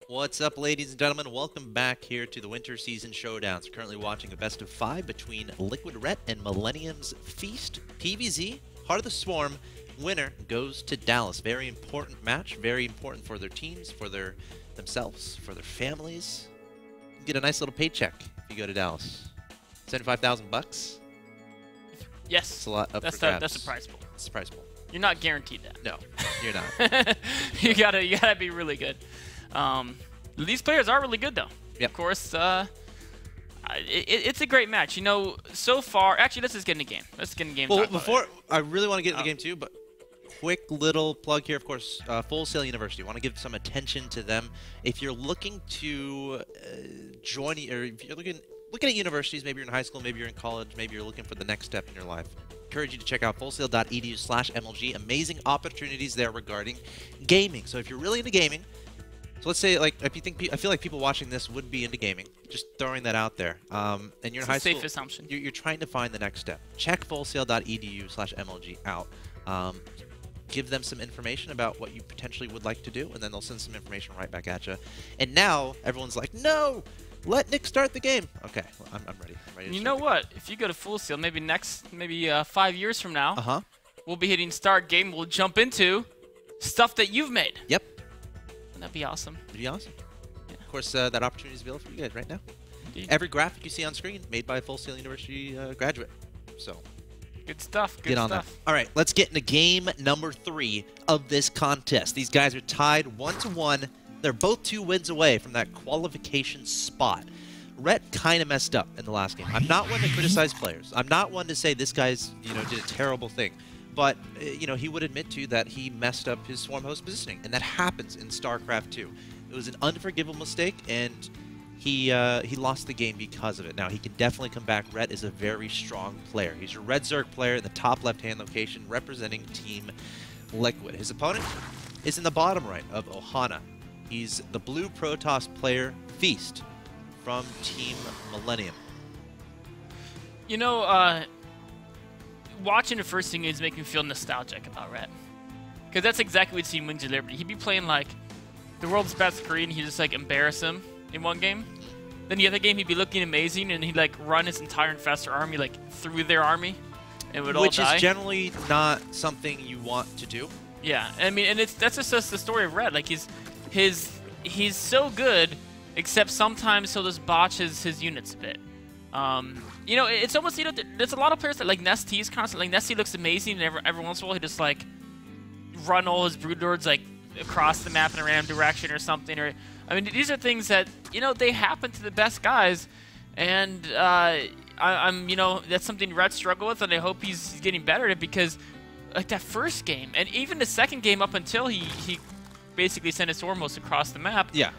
What's up, ladies and gentlemen? Welcome back here to the Winter Season Showdowns. We're currently watching a best of 5 between Liquid Ret and Millennium's Feast. PVZ, Heart of the Swarm, winner goes to Dallas. Very important match, very important for their teams, for themselves, for their families. You get a nice little paycheck if you go to Dallas. 75,000 bucks. Yes. That's a lot up that's for grabs. That's a prize pool. It's a prize pool. You're not guaranteed that. No, you're not. you gotta be really good. These players are really good though. Yep. Of course, it's a great match. You know, so far. Actually, let's just get in the game. Let's get in the game. Well, before I really want to get in the game too, but quick little plug here. Of course, Full Sail University. I want to give some attention to them. If you're looking to join, or if you're looking at universities, maybe you're in high school, maybe you're in college, maybe you're looking for the next step in your life. Encourage you to check out fullsail.edu/MLG. Amazing opportunities there regarding gaming. So if you're really into gaming. So let's say, like, if you think, I feel like people watching this would be into gaming. Just throwing that out there. And you're in high school. Safe assumption. You're trying to find the next step. Check fullsail.edu/MLG out. Give them some information about what you potentially would like to do, and then they'll send some information right back at you. And now everyone's like, no, let Nick start the game. Okay, well, I'm ready. I'm ready to you know what? If you go to Full Sail, maybe 5 years from now, we'll be hitting start game. We'll jump into stuff that you've made. Yep. That'd be awesome. It'd be awesome. Yeah. Of course, that opportunity is available for you guys right now. Indeed. Every graphic you see on screen made by a Full Sail University graduate. So Good stuff. Good get on stuff. that. All right, let's get into game number 3 of this contest. These guys are tied 1-1. They're both 2 wins away from that qualification spot. Ret kind of messed up in the last game. I'm not one to criticize players. I'm not one to say this guy's, did a terrible thing. But, he would admit to that he messed up his Swarm host positioning, and that happens in STARCRAFT 2. It was an unforgivable mistake, and he lost the game because of it. Now, he can definitely come back. Ret is a very strong player. He's your Red Zerg player in the top left-hand location, representing Team Liquid. His opponent is in the bottom right of Ohana. He's the blue Protoss player, Feast, from Team Millennium. You know, watching the first thing is making me feel nostalgic about Ret. Because that's exactly what we'd see in Wings of Liberty. He'd be playing like the world's best Korean, he'd just like embarrass him in one game. Then the other game he'd be looking amazing and he'd like run his entire infestor army like through their army and it would all die. Which is generally not something you want to do. Yeah, I mean, and that's just the story of Ret. Like he's so good, except sometimes he'll just botch his units a bit. You know, it's almost, there's a lot of players that like Nesty's constantly. Like Nesty looks amazing, and every once in a while he just like run all his broodlords like across the map in a random direction or something. Or I mean, these are things that they happen to the best guys, and I'm that's something Ret struggle with, and I hope he's getting better at it because like that first game and even the second game up until he basically sent his Swarmhost across the map. Yeah.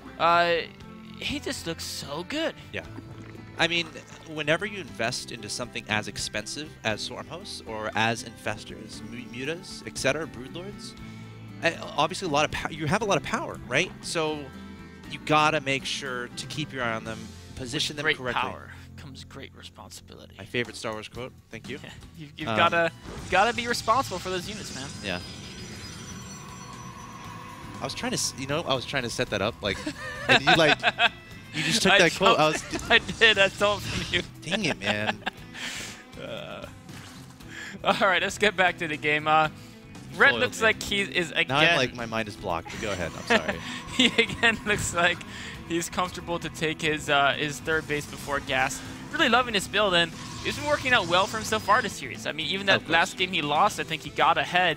He just looks so good. Yeah. I mean, whenever you invest into something as expensive as Swarm hosts or as infestors, mutas, etc., broodlords, obviously you have a lot of power, right? So you gotta make sure to keep your eye on them, position them correctly. With great power comes great responsibility. My favorite Star Wars quote. Thank you. You've gotta be responsible for those units, man. Yeah. I was trying to set that up, like, and you like. You just took that quote. I did. I stole it from you. Dang it, man. All right, let's get back to the game. Ret looks like he is again. Now I'm like my mind is blocked. But go ahead. I'm sorry. He again looks like he's comfortable to take his third base before gas. Really loving this build, and it's been working out well for him so far this series. I mean, even that last game he lost, I think he got ahead.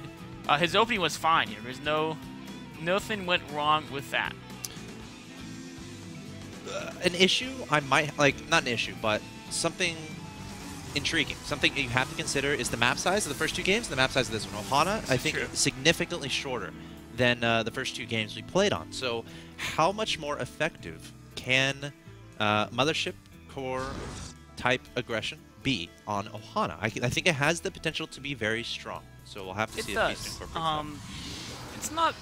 His opening was fine. There's nothing went wrong with that. An issue I might not an issue, but something intriguing. Something you have to consider is the map size of the first 2 games and the map size of this one. Ohana, I think, significantly shorter than the first 2 games we played on. So how much more effective can Mothership Core type aggression be on Ohana? I think it has the potential to be very strong. So we'll have to see if Feast incorporates that. It's not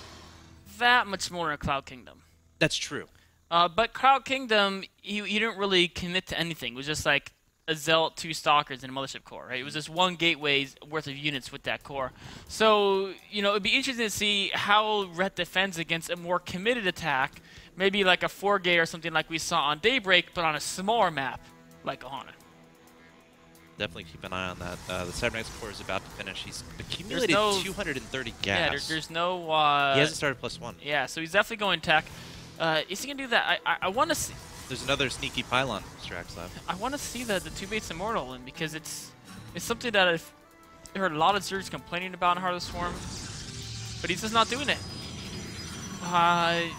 that much more in Cloud Kingdom. That's true. But Cloud Kingdom, you didn't really commit to anything. It was just like a Zealot, 2 Stalkers, and a Mothership Core, right? It was just 1 gateway's worth of units with that core. So, it'd be interesting to see how Ret defends against a more committed attack maybe like a 4-gate or something like we saw on Daybreak, but on a smaller map like Ohana. Definitely keep an eye on that. The Cybernetics core is about to finish. He's accumulated 230 gas. Yeah, there's no... he hasn't started +1. Yeah, so he's definitely going tech. Is he going to do that? I want to see... There's another sneaky pylon, Mr. Axlav. I want to see the 2-baits Immortal in, because it's something that I've heard a lot of Zergs complaining about in Heart of the Swarm, but he's just not doing it.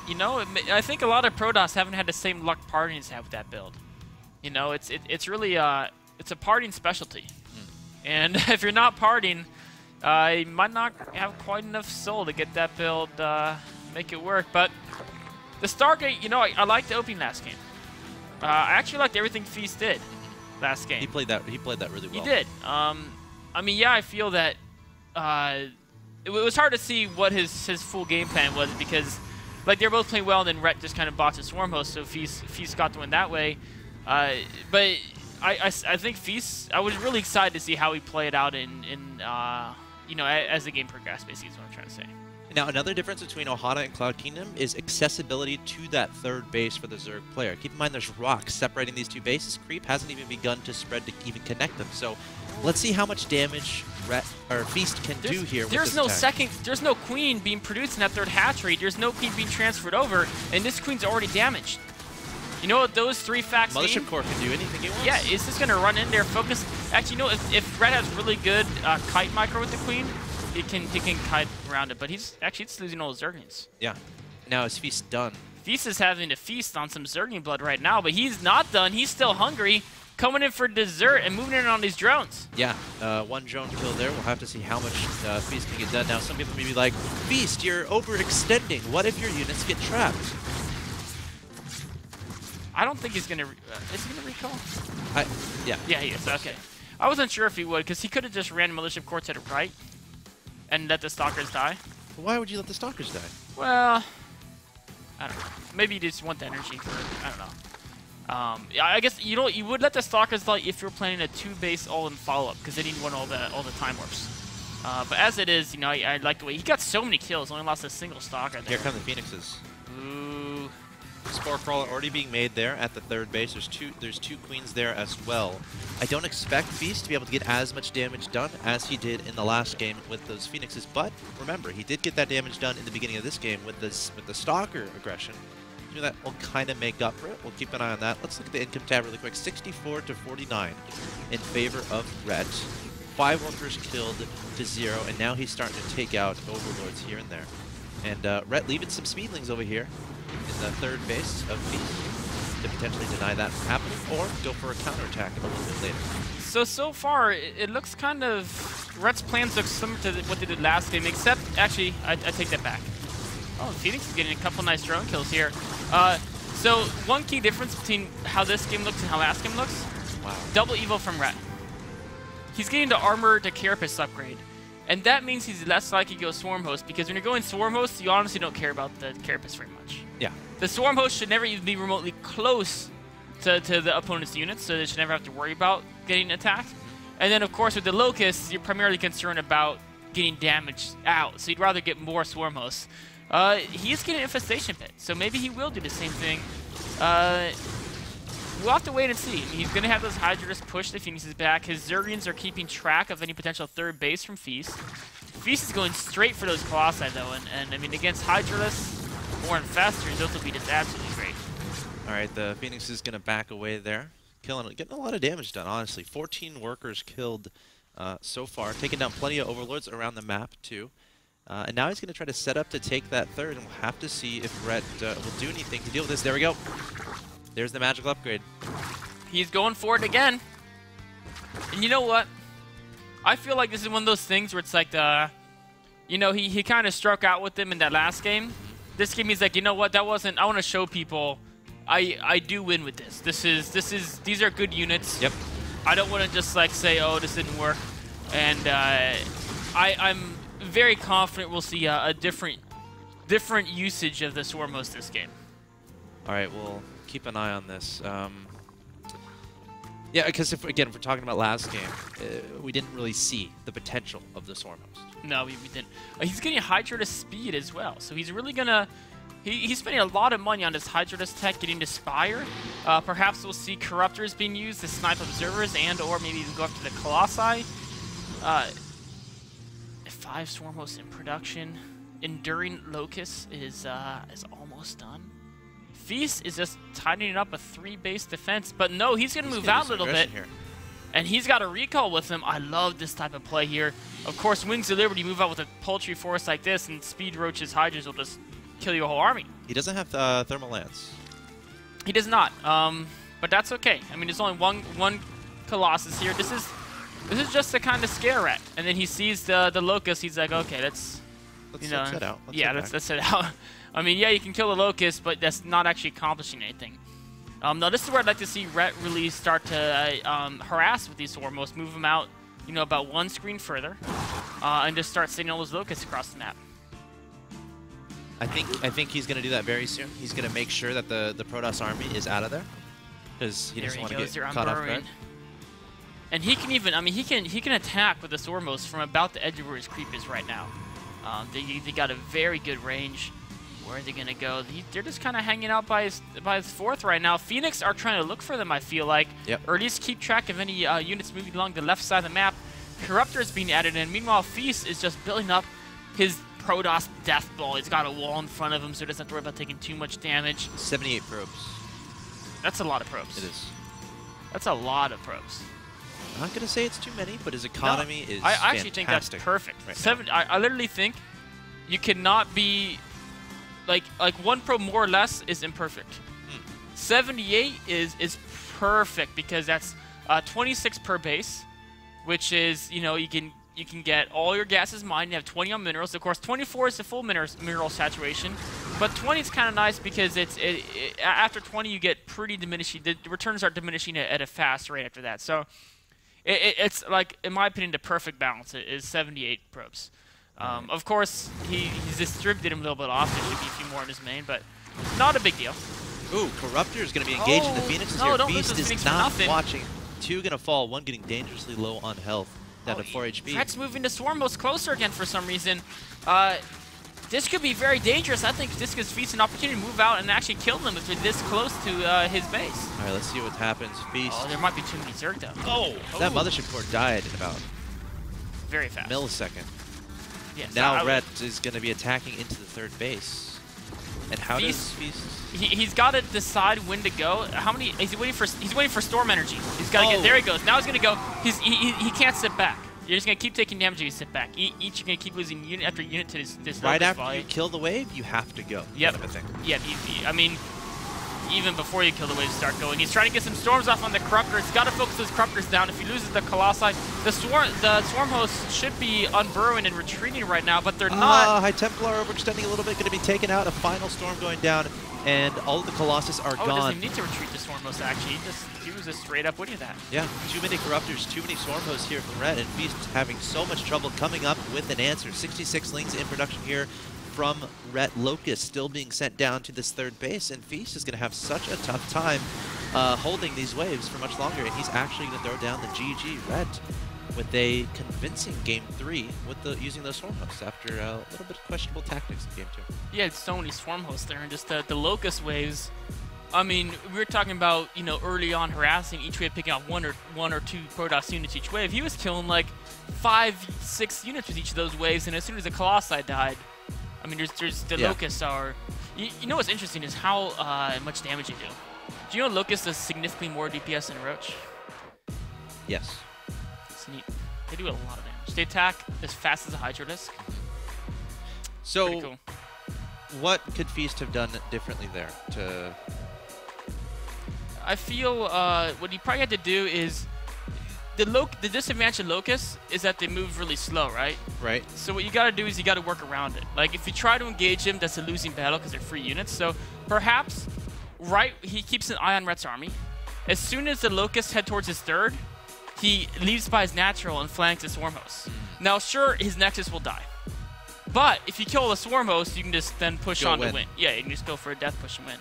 You know, I think a lot of Protoss haven't had the same luck partying as have with that build. You know, it's really it's a partying specialty, and if you're not partying, you might not have quite enough soul to get that build make it work. But the Stargate, you know, I liked the opening last game. I actually liked everything Feast did last game. He played that really well. He did. I mean, yeah, I feel that it was hard to see what his full game plan was, because like they're both playing well, and then Rhett just kind of botched his Swarm host, so Feast got to win that way. But I think Feast, I was really excited to see how he played out in you know, as the game progressed, basically, is what I'm trying to say. Now, another difference between Ohana and Cloud Kingdom is accessibility to that third base for the Zerg player. Keep in mind there's rocks separating these two bases. Creep hasn't even begun to spread to even connect them. So let's see how much damage Feast can do here with this attack. There's no queen being produced in that third hatchery. There's no queen being transferred over, and this queen's already damaged. You know what those 3 facts mean? Mothership Core can do anything he wants. Yeah, it's just going to run in there, focus. Actually, you know, if Red has really good kite micro with the queen, he can kite around it. But he's losing all his Zerglings. Yeah. Now is Feast done? Feast is having to feast on some Zergling blood right now, but he's not done. He's still hungry, coming in for dessert and moving in on these drones. Yeah, 1 drone kill there. We'll have to see how much Feast can get done. Now, some people may be like, Feast, you're overextending. What if your units get trapped? I don't think he's going to... is he going to recall? Yeah. Yeah, he is. Okay. I wasn't sure if he would, because he could have just ran Mothership Core to the right and let the Stalkers die. Why would you let the Stalkers die? Well, I don't know. Maybe you just want the energy for... I don't know. Yeah, I guess you would let the Stalkers die if you're planning a 2-base all-in follow-up, because then you'd want all the time warps. But as it is, you know, I like the way he got so many kills, only lost a single Stalker there. Here come the Phoenixes. Ooh. Spore Crawler already being made there at the third base. There's two queens there as well. I don't expect Feast to be able to get as much damage done as he did in the last game with those Phoenixes, but remember, he did get that damage done in the beginning of this game with the Stalker aggression. So that will kind of make up for it. We'll keep an eye on that. Let's look at the income tab really quick. 64 to 49 in favor of Rhett. 5 workers killed to 0, and now he's starting to take out Overlords here and there. And Rhett leaving some Speedlings over here in the third base of Feast to potentially deny that from happening, or go for a counterattack a little bit later. So far, it looks kind of... Rhett's plans look similar to what they did last game, except, actually, I take that back. Oh, Phoenix is getting a couple nice drone kills here. So one key difference between how this game looks and how last game looks, wow. Double Evo from Rhett. He's getting the Armor to Carapace upgrade. And that means he's less likely to go Swarm Host, because when you're going Swarm Host, you honestly don't care about the Carapace very much. Yeah. The Swarm Host should never even be remotely close to the opponent's units, so they should never have to worry about getting attacked. And then, of course, with the Locusts, you're primarily concerned about getting damage out, so you'd rather get more Swarm Hosts. He is getting an Infestation Pit, so maybe he will do the same thing. We'll have to wait and see. He's going to have those Hydra just push the Phoenixes back. His Zerglians are keeping track of any potential third base from Feast. Feast is going straight for those Colossi, though, and I mean, against Hydralisk or Infestors, those will be just absolutely great. All right, the Phoenix is going to back away there. Getting a lot of damage done, honestly. 14 workers killed so far, taking down plenty of Overlords around the map, too. And now he's going to try to set up to take that third, and we'll have to see if Rhett will do anything to deal with this. There we go. There's the magical upgrade. He's going for it again. And you know what? I feel like this is one of those things where it's like you know, he kind of struck out with them in that last game. This game he's like, you know what? That wasn't. I want to show people I do win with this. These are good units. Yep. I don't want to just like say, oh, this didn't work. And I'm very confident we'll see a different usage of the Swarm Host this game. All right, we'll keep an eye on this. Yeah, because if we're talking about last game, we didn't really see the potential of the Swarm Host. No, we didn't. He's getting Hydra to speed as well, so he's really gonna He's spending a lot of money on this Hydralisk tech, getting to Spire. Perhaps we'll see Corruptors being used to snipe Observers and or maybe even go after the Colossi. 5 Swarmhosts in production. Enduring Locust is almost done. Feast is just tightening up a 3-base defense, but no, he's going to move out a little bit. Here. And he's got a recall with him. I love this type of play here. Of course, Wings of Liberty move out with a Poultry Force like this, and Speed Roach's Hydras will just kill your whole army. He doesn't have Thermal Lance. He does not, but that's okay. I mean, there's only one Colossus here. This is just to kind of scare Ret. And then he sees the Locust. He's like, okay, let's set out. Let's set out. I mean, yeah, you can kill the Locust, but that's not actually accomplishing anything. Now, this is where I'd like to see Ret really start to harass with these Swarmhosts, move them out, about 1 screen further, and just start sending all those Locusts across the map. I think he's going to do that very soon. He's going to make sure that the Protoss army is out of there, because he doesn't want to get caught off guard. And he can even, I mean, he can attack with the Swarmhost from about the edge of where his creep is right now. They got a very good range. Where are they going to go? They're just kind of hanging out by his 4th right now. Phoenix are trying to look for them, I feel like. Yep. Or at least keep track of any units moving along the left side of the map. Corruptor is being added in. Meanwhile, Feast is just building up his Protoss Death Ball. He's got a wall in front of him, so he doesn't have to worry about taking too much damage. 78 probes. That's a lot of probes. It is. That's a lot of probes. I'm not going to say it's too many, but his economy is I actually think that's perfect. Right I literally think you cannot be... Like 1 probe more or less is imperfect. 78 is perfect because that's 26 per base, which is, you can get all your gases mined. You have 20 on minerals. Of course, 24 is the full mineral saturation, but 20 is kind of nice because after 20 you get pretty diminishing. The returns are diminishing at a fast rate after that. So it's like, in my opinion, the perfect balance is 78 probes. Of course, he's distributed him a little bit off. There should be a few more in his main, but not a big deal. Ooh, Corruptor is going to be engaged in the Phoenixes here. Beast is not watching. 2 going to fall, 1 getting dangerously low on health, down to 4 HP. Ret's moving the Swarmhost closer again for some reason. This could be very dangerous. I think this gives Feast an opportunity to move out and actually kill them if they're this close to his base. All right, let's see what happens. Feast. Oh, there might be too many Zerg though. Oh, that Mothership Core died in about very fast. Millisecond. Yes, now Ret is going to be attacking into the 3rd base. And how does Feast? He's got to decide when to go. How many? He's waiting for storm energy. He's got to get. There he goes. Now he's going to go. He can't sit back. You're just going to keep taking damage if you sit back. Each you're going to keep losing unit after unit to this right after you kill the wave, you have to go. Yep. Kind of a thing. Yep. I mean, even before you kill the waves start going. He's trying to get some storms off on the Corruptors. He's got to focus those Corruptors down. If he loses the Colossi, the Swarm hosts should be unburrowing and retreating right now, but they're not. High Templar overextending a little bit, going to be taken out. A final storm going down, and all of the Colossus are gone. He doesn't even need to retreat the Swarm host, actually. He was just straight up winning that. Yeah, too many Corruptors, too many Swarm hosts here from Ret, and Feast having so much trouble coming up with an answer. 66 links in production here from Ret. Locust still being sent down to this 3rd base, and Feast is going to have such a tough time holding these waves for much longer, and he's actually going to throw down the GG Ret with a convincing Game 3 with using those Swarm hosts after a little bit of questionable tactics in Game 2. Yeah, it's so many Swarm hosts there, and just the Locust waves. I mean, we were talking about, early on harassing each wave, picking out one or two Protoss units each wave. He was killing like 5-6 units with each of those waves, and as soon as the Colossi died, I mean, the Locusts are... You know what's interesting is how much damage they do. Do you know Locust does significantly more DPS than Roach? Yes. It's neat. They do a lot of damage. They attack as fast as a Hydralisk. So, cool. What could Feast have done differently there to... I feel what he probably had to do is... The disadvantage of Locust is that they move really slow, right? Right. So what you got to do is you got to work around it. Like, if you try to engage him, that's a losing battle because they're free units. So perhaps, he keeps an eye on Ret's army. As soon as the Locusts head towards his 3rd, he leaves by his natural and flanks the Swarm host. Now, sure, his Nexus will die. But if you kill the Swarm host, you can just then push on to win. Yeah, you can just go for a death push and win.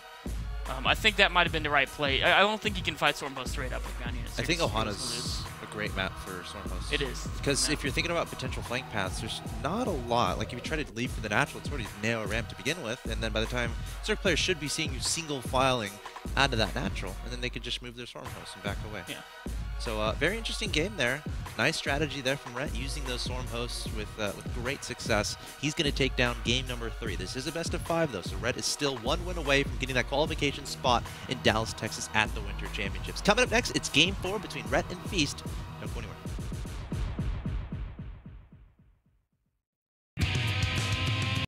I think that might have been the right play. I don't think you can fight Stormhost straight up with ground units. I think Ohana's a great map for Stormhost. It is. Because if you're thinking about potential flank paths, there's not a lot. Like if you try to leave for the natural, it's already narrow ramp to begin with, and then by the time Zerg players should be seeing you single filing out of that natural, and then they could just move their Stormhost and back away. Yeah. So very interesting game there. Nice strategy there from Rhett, using those Stormhosts with great success. He's going to take down game number 3. This is a best of 5 though, so Rhett is still 1 win away from getting that qualification spot in Dallas, Texas at the Winter Championships. Coming up next, it's game 4 between Rhett and Feast. Don't go anywhere.